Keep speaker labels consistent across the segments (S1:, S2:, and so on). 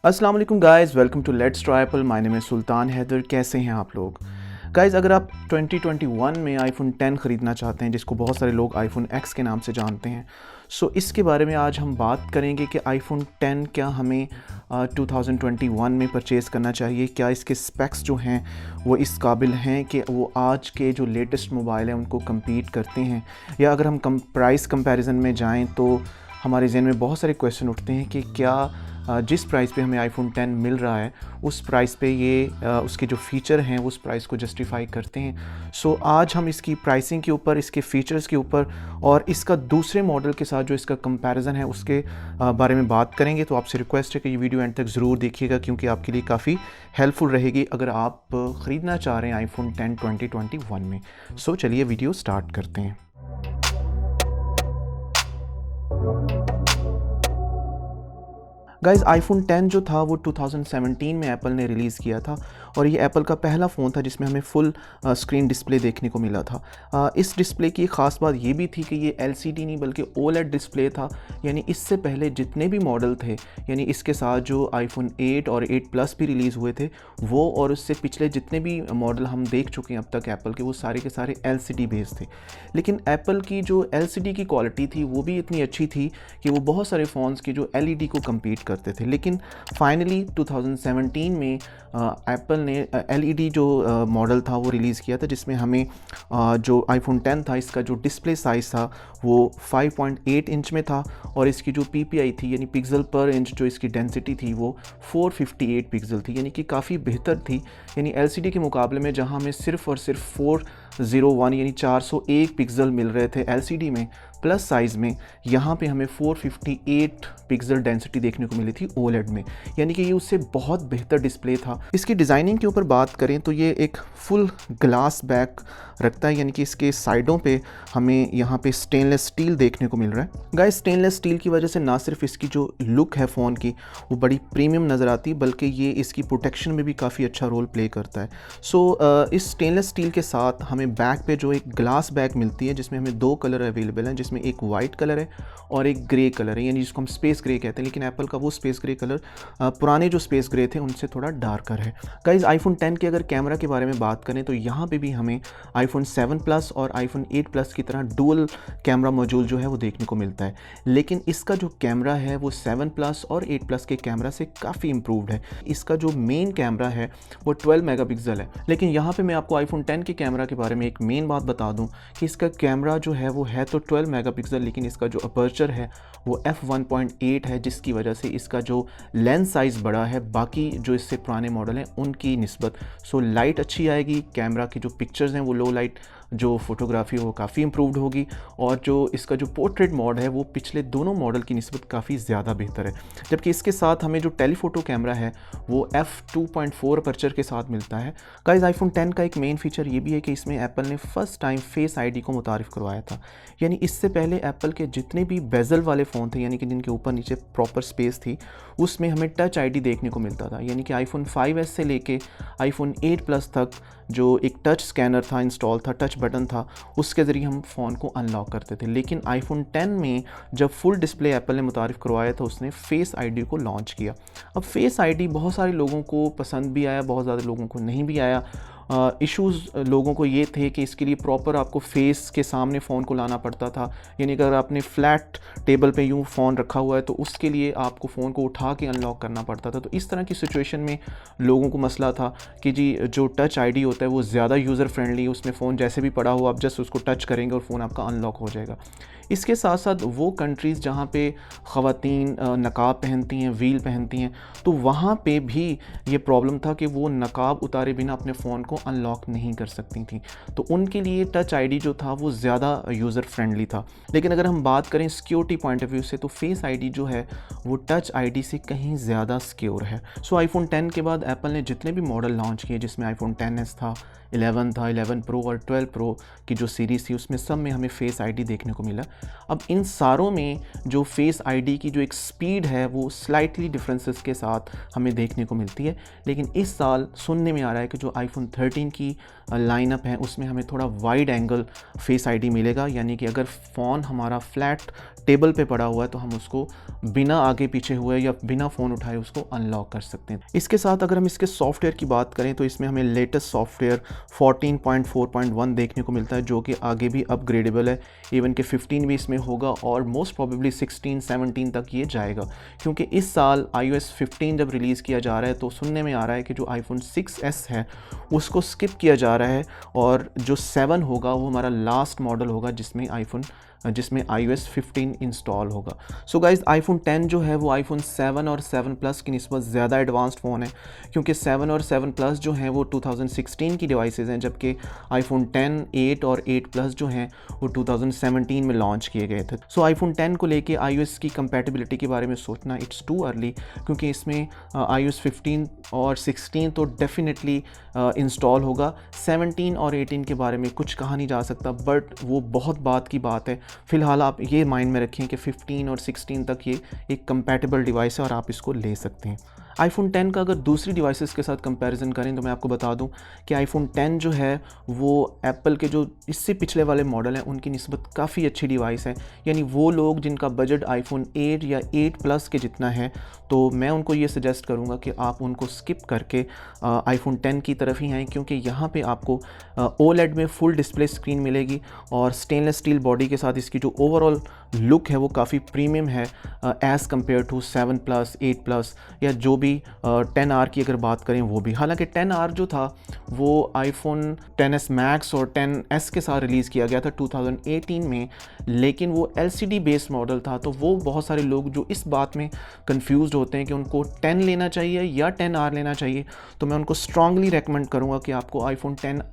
S1: अस्सलाम वालेकुम guys, welcome to let's try apple. My name है सुल्तान हैदर। कैसे हैं आप लोग गाइस? अगर आप 2021 में आईफोन 10 ख़रीदना चाहते हैं, जिसको बहुत सारे लोग आईफोन एक्स के नाम से जानते हैं, सो इसके बारे में आज हम बात करेंगे कि आईफोन 10 क्या हमें 2021 में परचेज़ करना चाहिए। क्या इसके स्पेक्स जो हैं वो इस काबिल हैं कि वो आज के जो लेटेस्ट मोबाइल हैं उनको कम्पीट करते हैं, या अगर हम प्राइस कंपैरिजन में जाएं तो हमारे जहन में बहुत सारे क्वेश्चन उठते हैं कि क्या जिस प्राइस पे हमें आईफोन 10 मिल रहा है उस प्राइस पे ये उसके जो फ़ीचर हैं उस प्राइस को जस्टिफाई करते हैं। सो आज हम इसकी प्राइसिंग के ऊपर, इसके फ़ीचर्स के ऊपर और इसका दूसरे मॉडल के साथ जो इसका कंपैरिजन है उसके बारे में बात करेंगे। तो आपसे रिक्वेस्ट है कि ये वीडियो एंड तक ज़रूर देखिएगा, क्योंकि आपके लिए काफ़ी हेल्पफुल रहेगी अगर आप ख़रीदना चाह रहे हैं आईफोन 10 2021 में। सो चलिए वीडियो स्टार्ट करते हैं। गाइज़, आईफोन 10 जो था वो 2017 में एप्पल ने रिलीज़ किया था और ये एप्पल का पहला फ़ोन था जिसमें हमें फुल स्क्रीन डिस्प्ले देखने को मिला था। इस डिस्प्ले की ख़ास बात ये भी थी कि ये एलसीडी नहीं बल्कि ओलेड डिस्प्ले था। यानी इससे पहले जितने भी मॉडल थे, यानी इसके साथ जो आईफोन 8 और 8 प्लस भी रिलीज़ हुए थे वो, और उससे पिछले जितने भी मॉडल हम देख चुके हैं अब तक एप्पल के, वो सारे के सारे एलसीडी बेस्ड थे। लेकिन एप्पल की जो एलसीडी की क्वालिटी थी वो भी इतनी अच्छी थी कि वो बहुत सारे फ़ोन्स की जो एलईडी को कम्पीट करते थे। लेकिन फाइनली 2017 में एप्पल ने एलईडी जो मॉडल था वो रिलीज़ किया था, जिसमें हमें जो आईफोन 10 था इसका जो डिस्प्ले साइज़ था वो 5.8 इंच में था और इसकी जो पीपीआई थी यानी पिक्सल पर इंच जो इसकी डेंसिटी थी वो 458 पिक्सल थी, यानी कि काफ़ी बेहतर थी। यानी एलसीडी के मुकाबले में जहां हमें सिर्फ और सिर्फ 401 यानी 401 पिक्सल मिल रहे थे एलसीडी में प्लस साइज़ में, यहाँ पे हमें 458 पिक्सल डेंसिटी देखने को मिली थी ओलेड में। यानी कि ये उससे बहुत बेहतर डिस्प्ले था। इसकी डिज़ाइनिंग के ऊपर बात करें तो ये एक फुल ग्लास बैक रखता है, यानी कि इसके साइडों पे हमें यहाँ पे स्टेनलेस स्टील देखने को मिल रहा है। गाइस, स्टेनलेस स्टील की वजह से ना सिर्फ इसकी जो लुक है फ़ोन की वो बड़ी प्रीमियम नज़र आती है, बल्कि ये इसकी प्रोटेक्शन में भी काफ़ी अच्छा रोल प्ले करता है। इस स्टेनलेस स्टील के साथ हमें बैक पे जो एक ग्लास बैक मिलती है जिसमें हमें दो कलर अवेलेबल हैं, जिसमें एक वाइट कलर है और एक ग्रे कलर है, यानी जिसको हम स्पेस ग्रे कहते हैं। लेकिन एप्पल का वो स्पेस ग्रे कलर पुराने जो स्पेस ग्रे थे उनसे थोड़ा डार्कर है। गाइस, आईफोन 10 के अगर कैमरा के बारे में बात करें तो यहाँ पे भी हमें आईफोन 7 प्लस और आईफोन 8 प्लस की तरह डुअल कैमरा मॉड्यूल जो है वो देखने को मिलता है। लेकिन इसका जो कैमरा है वो 7 प्लस और 8 प्लस के कैमरा से काफ़ी इम्प्रूव्ड है। इसका जो मेन कैमरा है वो 12 मेगापिक्सल है। लेकिन यहाँ पे मैं आपको आईफोन 10 के कैमरा के बारे में एक मेन बात बता दूँ कि इसका कैमरा जो है वो है तो 12 मेगापिक्सल, लेकिन इसका जो अपर्चर है वो f1.8 है, जिसकी वजह से इसका जो लेंस साइज़ बड़ा है बाकी जो इससे पुराने मॉडल हैं उनकी निस्बत। लाइट अच्छी आएगी, कैमरा की जो पिक्चर्स हैं वो लो लाइट जो फोटोग्राफी है वो काफ़ी इम्प्रूव्ड होगी, और जो इसका जो पोर्ट्रेट मोड है वो पिछले दोनों मॉडल की निस्बत काफ़ी ज़्यादा बेहतर है। जबकि इसके साथ हमें जो टेलीफोटो कैमरा है वो f2.4 अपर्चर के साथ मिलता है। गाइस, आईफोन 10 का एक मेन फीचर ये भी है कि इसमें एप्पल ने फर्स्ट टाइम फेस आईडी को मुतारिफ़ करवाया था। यानी इससे पहले एप्पल के जितने भी बेजल वाले फ़ोन थे, यानी कि जिनके ऊपर नीचे प्रॉपर स्पेस थी, उसमें हमें टच आईडी देखने को मिलता था। यानी कि आईफोन 5S से लेके आईफोन 8 प्लस तक जो एक टच स्कैनर था इंस्टॉल था, टच बटन था, उसके ज़रिए हम फ़ोन को अनलॉक करते थे। लेकिन आईफोन 10 में जब फुल डिस्प्ले एप्पल ने मुतारिफ़ करवाया था उसने फेस आईडी को लॉन्च किया। अब फेस आईडी बहुत सारे लोगों को पसंद भी आया, बहुत ज़्यादा लोगों को नहीं भी आया। इश्यूज़ लोगों को ये थे कि इसके लिए प्रॉपर आपको फेस के सामने फ़ोन को लाना पड़ता था। यानी अगर आपने फ्लैट टेबल पे यूँ फ़ोन रखा हुआ है तो उसके लिए आपको फ़ोन को उठा के अनलॉक करना पड़ता था। तो इस तरह की सिचुएशन में लोगों को मसला था कि जी जो टच आईडी होता है वो ज़्यादा यूज़र फ्रेंडली है, उसमें फ़ोन जैसे भी पड़ा हो आप जस्ट उसको टच करेंगे और फ़ोन आपका अनलॉक हो जाएगा। इसके साथ साथ वो कंट्रीज़ जहाँ पे ख़वातीन नकाब पहनती हैं, वील पहनती हैं, तो वहाँ पे भी ये प्रॉब्लम था कि वो नकाब उतारे बिना अपने फ़ोन को अनलॉक नहीं कर सकती थी। तो उनके लिए टच आईडी जो था वो ज़्यादा यूज़र फ्रेंडली था। लेकिन अगर हम बात करें सिक्योरिटी पॉइंट ऑफ व्यू से तो फेस आईडी जो है वो टच आईडी से कहीं ज़्यादा सिक्योर है। आईफोन 10 के बाद एप्पल ने जितने भी मॉडल लॉन्च किए, जिसमें आईफोन 10s था, 11 था, 11 प्रो और 12 प्रो की जो सीरीज़ थी, उसमें सब में हमें फेस आईडी देखने को मिला। अब इन सारों में जो फेस आईडी की जो एक स्पीड है वो स्लाइटली डिफरेंसेस के साथ हमें देखने को मिलती है। लेकिन इस साल सुनने में आ रहा है कि जो आईफोन 13 की लाइनअप है उसमें हमें थोड़ा वाइड एंगल फेस आईडी मिलेगा, यानी कि अगर फ़ोन हमारा फ्लैट टेबल पे पड़ा हुआ है तो हम उसको बिना आगे पीछे हुए या बिना फ़ोन उठाए उसको अनलॉक कर सकते हैं। इसके साथ अगर हम इसके सॉफ्टवेयर की बात करें तो इसमें हमें लेटेस्ट सॉफ्टवेयर 14.4.1 देखने को मिलता है, जो कि आगे भी अपग्रेडेबल है। इवन कि 15 भी इसमें होगा और मोस्ट प्रोबेबली 16, 17 तक ये जाएगा, क्योंकि इस साल iOS 15 जब रिलीज़ किया जा रहा है तो सुनने में आ रहा है कि जो iPhone 6s है उसको स्किप किया जा रहा है और जो 7 होगा वो हमारा लास्ट मॉडल होगा जिसमें iOS 15 इंस्टॉल होगा। सो गाइज़, iPhone 10 जो है वो iPhone 7 और 7 Plus की निस्बत ज़्यादा एडवांस्ड फ़ोन है, क्योंकि 7 और 7 Plus जो हैं वो 2016 की डिवाइसेज़ हैं, जबकि iPhone 10, 8 और 8 Plus जो हैं वो 2017 में लॉन्च किए गए थे। सो iPhone 10 को लेके iOS की कंपैटिबिलिटी के बारे में सोचना इट्स टू अर्ली, क्योंकि इसमें iOS 15 और 16 तो डेफिनेटली इंस्टॉल होगा। 17 और 18 के बारे में कुछ कहा नहीं जा सकता, बट वो बहुत बात की बात है। फ़िलहाल आप ये माइंड में रखें कि 15 और 16 तक ये एक कंपैटिबल डिवाइस है और आप इसको ले सकते हैं। iPhone 10 का अगर दूसरी डिवाइसेस के साथ कंपैरिजन करें तो मैं आपको बता दूं कि iPhone 10 जो है वो एप्पल के जो इससे पिछले वाले मॉडल हैं उनकी निस्बत काफ़ी अच्छी डिवाइस है। यानी वो लोग जिनका बजट iPhone 8 या 8 Plus के जितना है, तो मैं उनको ये सजेस्ट करूँगा कि आप उनको स्किप करके iPhone 10 की तरफ ही आएँ, क्योंकि यहाँ पे आपको OLED में फुल डिस्प्ले स्क्रीन मिलेगी और स्टेनलेस स्टील बॉडी के साथ इसकी जो ओवरऑल लुक है वो काफ़ी प्रीमियम है as compare to 7 Plus, 8 Plus या जो भी 10R की अगर बात करें वो भी। हालांकि 10R जो था वो iPhone XS Max और XS के साथ रिलीज़ किया गया था 2018 में, लेकिन वो LCD बेस्ड मॉडल था। तो वो बहुत सारे लोग जो इस बात में कंफ्यूज्ड होते हैं कि उनको 10 लेना चाहिए या 10R लेना चाहिए, तो मैं उनको स्ट्रांगली रेकमेंड करूँगा कि आपको iPhone 10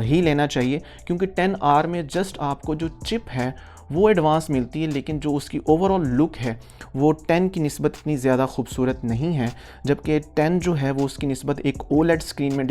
S1: ही लेना चाहिए, क्योंकि 10R में जस्ट आपको जो चिप है वो एडवांस मिलती है, लेकिन जो उसकी ओवरऑल लुक है वो 10 की निस्बत इतनी ज़्यादा खूबसूरत नहीं है। जबकि 10 जो है वो उसकी निस्बत एक OLED स्क्रीन में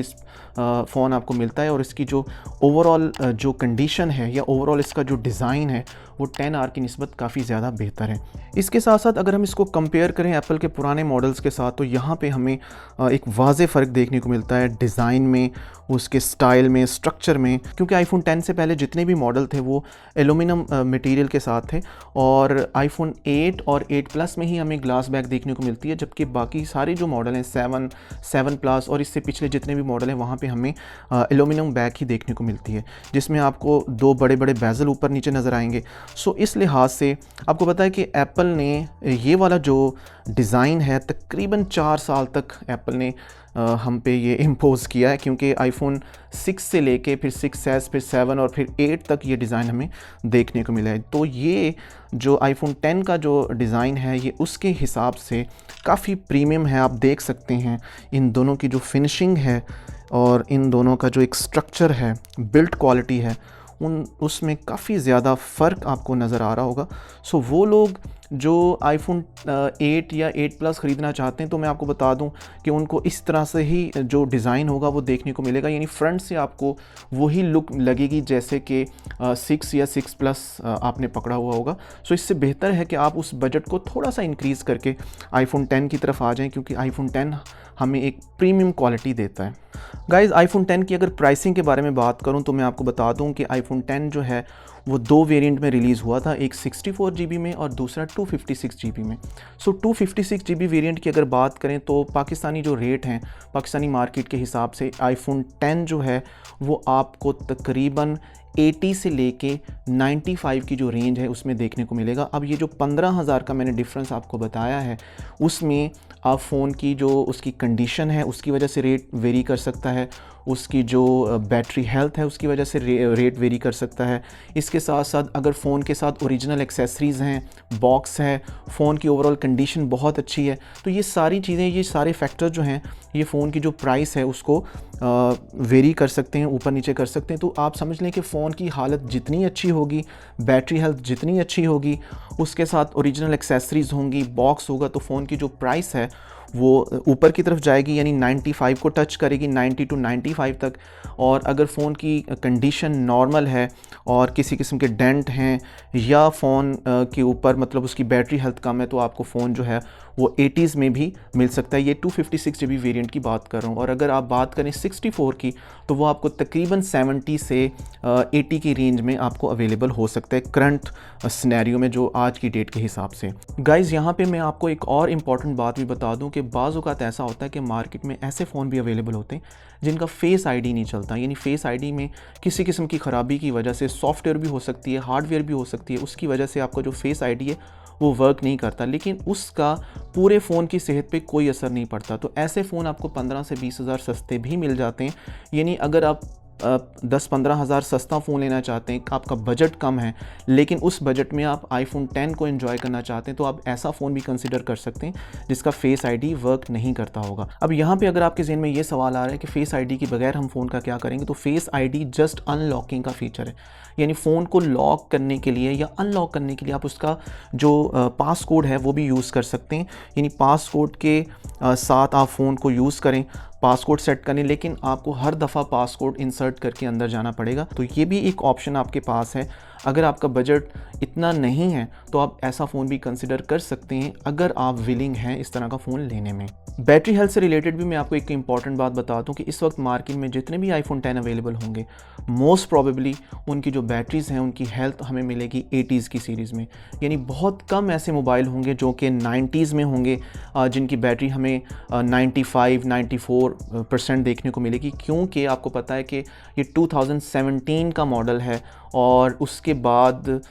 S1: फ़ोन आपको मिलता है और इसकी जो ओवरऑल जो कंडीशन है या ओवरऑल इसका जो डिज़ाइन है वो 10R की निस्बत काफ़ी ज़्यादा बेहतर है। इसके साथ साथ अगर हम इसको कंपेयर करें एप्पल के पुराने मॉडल्स के साथ, तो यहाँ पे हमें एक वाज़े फ़र्क देखने को मिलता है डिज़ाइन में, उसके स्टाइल में, स्ट्रक्चर में, क्योंकि iPhone 10 से पहले जितने भी मॉडल थे वो एल्यूमिनियम मटेरियल के साथ थे और iPhone 8 और 8 Plus में ही हमें ग्लास बैक देखने को मिलती है, जबकि बाकी सारे जो मॉडल हैं 7, 7 Plus और इससे पिछले जितने भी मॉडल हैं वहाँ पे हमें एल्यूमिनियम बैक ही देखने को मिलती है, जिसमें आपको दो बड़े बड़े बेजल ऊपर नीचे नज़र आएंगे। सो इस लिहाज से आपको पता है कि एप्पल ने ये वाला जो डिज़ाइन है तकरीबन 4 साल तक एप्पल ने हम पे ये इम्पोज़ किया है, क्योंकि iPhone 6 से लेके फिर 6s, फिर 7 और फिर 8 तक ये डिज़ाइन हमें देखने को मिला है। तो ये जो iPhone 10 का जो डिज़ाइन है ये उसके हिसाब से काफ़ी प्रीमियम है। आप देख सकते हैं इन दोनों की जो फिनिशिंग है और इन दोनों का जो एक स्ट्रक्चर है, बिल्ड क्वालिटी है, उसमें काफ़ी ज़्यादा फ़र्क आपको नज़र आ रहा होगा। सो वो लोग जो iPhone 8 या 8 Plus ख़रीदना चाहते हैं, तो मैं आपको बता दूं कि उनको इस तरह से ही जो डिज़ाइन होगा वो देखने को मिलेगा, यानी फ्रंट से आपको वही लुक लगेगी जैसे कि 6 या 6 Plus आपने पकड़ा हुआ होगा। सो इससे बेहतर है कि आप उस बजट को थोड़ा सा इंक्रीज़ करके iPhone 10 की तरफ आ जाएं, क्योंकि iPhone 10 हमें एक प्रीमियम क्वालिटी देता है। गाइज़, iPhone 10 की अगर प्राइसिंग के बारे में बात करूं तो मैं आपको बता दूं कि iPhone 10 जो है वो 2 वेरिएंट में रिलीज़ हुआ था, एक 64 GB में और दूसरा 256 GB में। सो 256 GB वेरिएंट की अगर बात करें तो पाकिस्तानी जो रेट हैं, पाकिस्तानी मार्केट के हिसाब से iPhone 10 जो है वो आपको तकरीबन 80 से लेके 95 की जो रेंज है उसमें देखने को मिलेगा। अब ये जो 15,000 का मैंने डिफरेंस आपको बताया है, उसमें आप फ़ोन की जो उसकी कंडीशन है उसकी वजह से रेट वेरी कर सकता है, उसकी जो बैटरी हेल्थ है उसकी वजह से रेट वेरी कर सकता है। इसके साथ साथ अगर फ़ोन के साथ ओरिजिनल एक्सेसरीज़ हैं, बॉक्स है, फ़ोन की ओवरऑल कंडीशन बहुत अच्छी है, तो ये सारी चीज़ें, ये सारे फैक्टर जो हैं ये फ़ोन की जो प्राइस है उसको वेरी कर सकते हैं, ऊपर नीचे कर सकते हैं। तो आप समझ लें कि फ़ोन की हालत जितनी अच्छी होगी, बैटरी हेल्थ जितनी अच्छी होगी, उसके साथ ओरिजिनल एक्सेसरीज़ होंगी, बॉक्स होगा, तो फ़ोन की जो प्राइस है वो ऊपर की तरफ जाएगी, यानी 95 को टच करेगी, 90 to 95 तक। और अगर फ़ोन की कंडीशन नॉर्मल है और किसी किस्म के डेंट हैं या फ़ोन के ऊपर मतलब उसकी बैटरी हेल्थ कम है, तो आपको फ़ोन जो है वो 80s में भी मिल सकता है। ये 256 GB वेरिएंट की बात कर रहा हूँ। और अगर आप बात करें 64 की तो वो आपको तकरीबन 70 से 80 की रेंज में आपको अवेलेबल हो सकता है करंट सिनेरियो में, जो आज की डेट के हिसाब से। गाइज़ यहाँ पे मैं आपको एक और इम्पॉर्टेंट बात भी बता दूँ कि बाज़ औक़ात ऐसा होता है कि मार्केट में ऐसे फ़ोन भी अवेलेबल होते हैं जिनका फेस आईडी नहीं चलता, यानी फेस आईडी में किसी किस्म की ख़राबी की वजह से, सॉफ्टवेयर भी हो सकती है, हार्डवेयर भी हो सकती है, उसकी वजह से आपका जो फेस आईडी है वो वर्क नहीं करता, लेकिन उसका पूरे फ़ोन की सेहत पे कोई असर नहीं पड़ता। तो ऐसे फ़ोन आपको 15 से 20 हज़ार सस्ते भी मिल जाते हैं। यानी अगर आप 10-15 हज़ार सस्ता फ़ोन लेना चाहते हैं, आपका बजट कम है, लेकिन उस बजट में आप आईफोन 10 को एंजॉय करना चाहते हैं, तो आप ऐसा फ़ोन भी कंसिडर कर सकते हैं जिसका फेस आईडी वर्क नहीं करता होगा। अब यहाँ पे अगर आपके ज़हन में ये सवाल आ रहा है कि फ़ेस आईडी के बगैर हम फ़ोन का क्या करेंगे, तो फेस आईडी जस्ट अनलॉकिंग का फ़ीचर है। यानी फ़ोन को लॉक करने के लिए या अनलॉक करने के लिए आप उसका जो पास कोड है वो भी यूज़ कर सकते हैं। यानी पास कोड के साथ आप फ़ोन को यूज़ करें, पासकोड सेट करें, लेकिन आपको हर दफ़ा पासकोड इंसर्ट करके अंदर जाना पड़ेगा। तो ये भी एक ऑप्शन आपके पास है। अगर आपका बजट इतना नहीं है तो आप ऐसा फ़ोन भी कंसिडर कर सकते हैं अगर आप विलिंग हैं इस तरह का फ़ोन लेने में। बैटरी हेल्थ से रिलेटेड भी मैं आपको एक इंपॉर्टेंट बात बता दूं कि इस वक्त मार्केट में जितने भी आईफोन 10 अवेलेबल होंगे, मोस्ट प्रोबेबली उनकी जो बैटरीज़ हैं उनकी हेल्थ हमें मिलेगी 80s की सीरीज़ में। यानी बहुत कम ऐसे मोबाइल होंगे जो कि 90s में होंगे जिनकी बैटरी हमें 95-94% देखने को मिलेगी, क्योंकि आपको पता है कि ये 2017 का मॉडल है और उसके बाद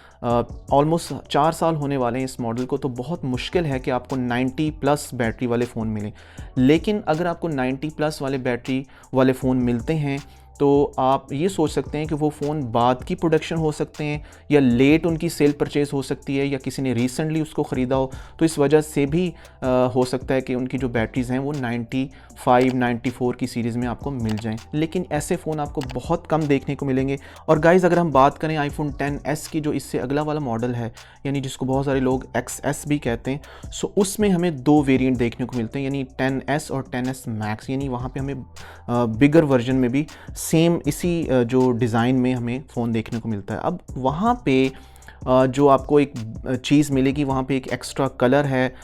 S1: ऑलमोस्ट 4 साल होने वाले हैं इस मॉडल को। तो बहुत मुश्किल है कि आपको 90 प्लस बैटरी वाले फ़ोन मिलें। लेकिन अगर आपको 90 प्लस वाले बैटरी वाले फ़ोन मिलते हैं तो आप ये सोच सकते हैं कि वो फ़ोन बाद की प्रोडक्शन हो सकते हैं या लेट उनकी सेल परचेज़ हो सकती है या किसी ने रिसेंटली उसको ख़रीदा हो, तो इस वजह से भी हो सकता है कि उनकी जो बैटरीज़ हैं वो 95-94 की सीरीज़ में आपको मिल जाएं। लेकिन ऐसे फ़ोन आपको बहुत कम देखने को मिलेंगे। और गाइज़ अगर हम बात करें आईफोन 10s की, जो इससे अगला वाला मॉडल है, यानी जिसको बहुत सारे लोग XS भी कहते हैं, सो उसमें हमें 2 वेरिएंट देखने को मिलते हैं, यानी 10s और 10s मैक्स। यानी वहाँ पे हमें बिगर वर्जन में भी सेम इसी जो डिज़ाइन में हमें फ़ोन देखने को मिलता है। अब वहाँ पे जो आपको एक चीज़ मिलेगी, वहाँ पे एक एक्स्ट्रा कलर है,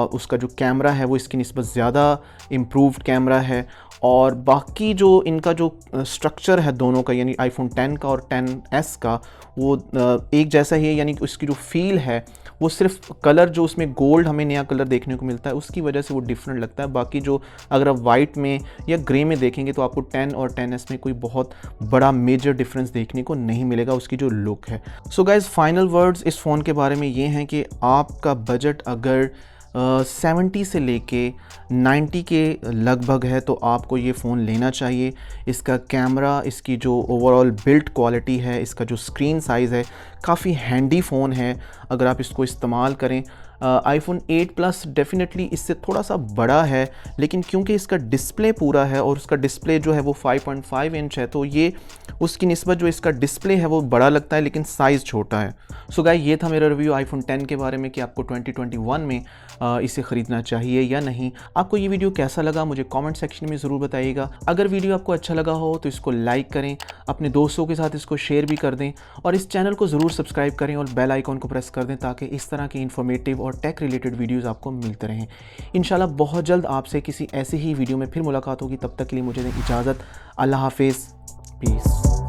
S1: उसका जो कैमरा है वो इसकी निस्बत ज़्यादा इम्प्रूव्ड कैमरा है, और बाकी जो इनका जो स्ट्रक्चर है दोनों का, यानी आईफोन 10 का और 10s का, वो एक जैसा ही है। यानी कि उसकी जो फील है वो सिर्फ कलर, जो उसमें गोल्ड हमें नया कलर देखने को मिलता है, उसकी वजह से वो डिफरेंट लगता है। बाकी जो अगर आप वाइट में या ग्रे में देखेंगे तो आपको 10 और 10s में कोई बहुत बड़ा मेजर डिफरेंस देखने को नहीं मिलेगा उसकी जो लुक है। सो गाइज़, फाइनल वर्ड्स इस फ़ोन के बारे में ये हैं कि आपका बजट अगर 70 से लेके 90 के लगभग है तो आपको ये फ़ोन लेना चाहिए। इसका कैमरा, इसकी जो ओवरऑल बिल्ड क्वालिटी है, इसका जो स्क्रीन साइज़ है, काफ़ी हैंडी फ़ोन है अगर आप इसको इस्तेमाल करें। आईफोन 8 प्लस डेफिनेटली इससे थोड़ा सा बड़ा है, लेकिन क्योंकि इसका डिस्प्ले पूरा है और उसका डिस्प्ले जो है वो 5.5 इंच है, तो ये उसकी निस्बत जो इसका डिस्प्ले है वो बड़ा लगता है, लेकिन साइज़ छोटा है। सो गाइस, ये था मेरा रिव्यू आईफोन 10 के बारे में कि आपको 2021 में इसे ख़रीदना चाहिए या नहीं। आपको ये वीडियो कैसा लगा मुझे कमेंट सेक्शन में ज़रूर बताइएगा। अगर वीडियो आपको अच्छा लगा हो तो इसको लाइक करें, अपने दोस्तों के साथ इसको शेयर भी कर दें, और इस चैनल को ज़रूर सब्सक्राइब करें और बेल आइकॉन को प्रेस कर दें ताकि इस तरह की इन्फॉर्मेटिव और टेक रिलेटेड वीडियोज़ आपको मिलते रहें। इंशाल्लाह बहुत जल्द आपसे किसी ऐसी ही वीडियो में फिर मुलाकात होगी। तब तक के लिए मुझे दें इजाज़त। अल्लाह हाफिज़, पीस।